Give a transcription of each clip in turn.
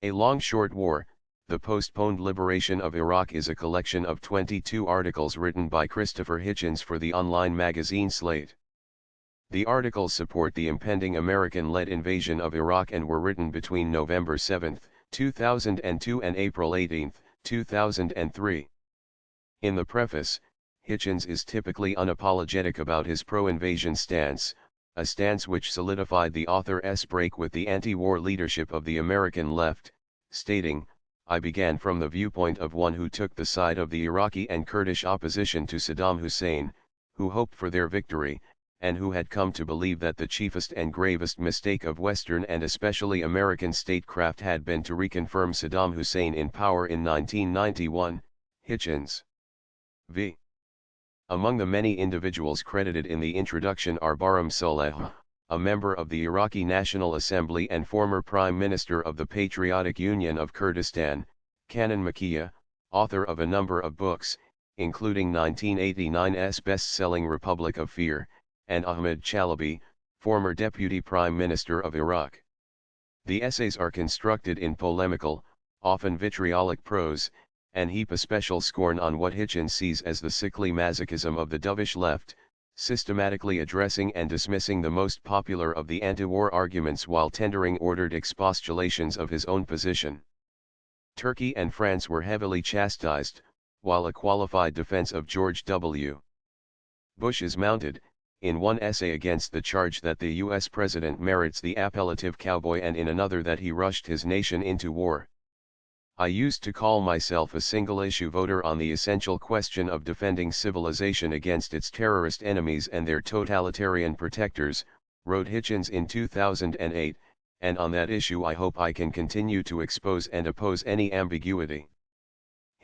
A Long Short War, The Postponed Liberation of Iraq is a collection of 22 articles written by Christopher Hitchens for the online magazine Slate. The articles support the impending American-led invasion of Iraq and were written between November 7, 2002 and April 18, 2003. In the preface, Hitchens is typically unapologetic about his pro-invasion stance, a stance which solidified the author's break with the anti-war leadership of the American left, stating, "I began from the viewpoint of one who took the side of the Iraqi and Kurdish opposition to Saddam Hussein, who hoped for their victory, and who had come to believe that the chiefest and gravest mistake of Western and especially American statecraft had been to reconfirm Saddam Hussein in power in 1991, Hitchens v. Among the many individuals credited in the introduction are Barham Saleh, a member of the Iraqi National Assembly and former Prime Minister of the Patriotic Union of Kurdistan, Canan Makia, author of a number of books, including 1989's best-selling Republic of Fear, and Ahmed Chalabi, former Deputy Prime Minister of Iraq. The essays are constructed in polemical, often vitriolic prose, and heap a special scorn on what Hitchens sees as the sickly masochism of the dovish left, systematically addressing and dismissing the most popular of the anti-war arguments while tendering ordered expostulations of his own position. Turkey and France were heavily chastised, while a qualified defense of George W. Bush is mounted, in one essay against the charge that the U.S. president merits the appellative cowboy and in another that he rushed his nation into war. I used to call myself a single-issue voter on the essential question of defending civilization against its terrorist enemies and their totalitarian protectors, wrote Hitchens in 2008, and on that issue I hope I can continue to expose and oppose any ambiguity.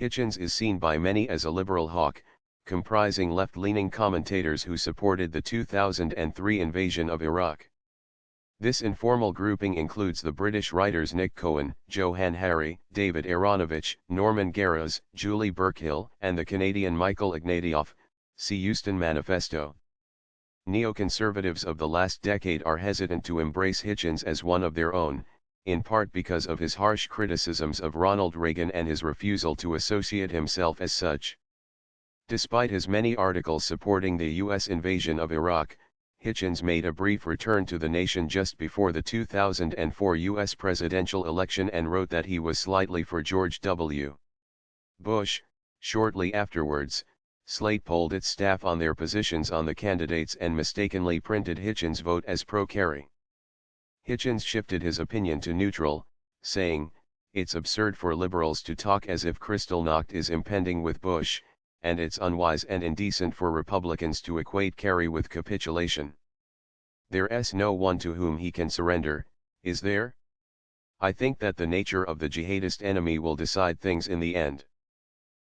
Hitchens is seen by many as a liberal hawk, comprising left-leaning commentators who supported the 2003 invasion of Iraq. This informal grouping includes the British writers Nick Cohen, Johann Hari, David Aaronovitch, Norman Garros, Julie Burkhill, and the Canadian Michael Ignatieff, see Euston Manifesto. Neoconservatives of the last decade are hesitant to embrace Hitchens as one of their own, in part because of his harsh criticisms of Ronald Reagan and his refusal to associate himself as such. Despite his many articles supporting the U.S. invasion of Iraq, Hitchens made a brief return to the nation just before the 2004 U.S. presidential election and wrote that he was slightly for George W. Bush. Shortly afterwards, Slate polled its staff on their positions on the candidates and mistakenly printed Hitchens' vote as pro-Kerry. Hitchens shifted his opinion to neutral, saying, "It's absurd for liberals to talk as if Kristallnacht is impending with Bush, and it's unwise and indecent for Republicans to equate Kerry with capitulation. There's no one to whom he can surrender, is there? I think that the nature of the jihadist enemy will decide things in the end."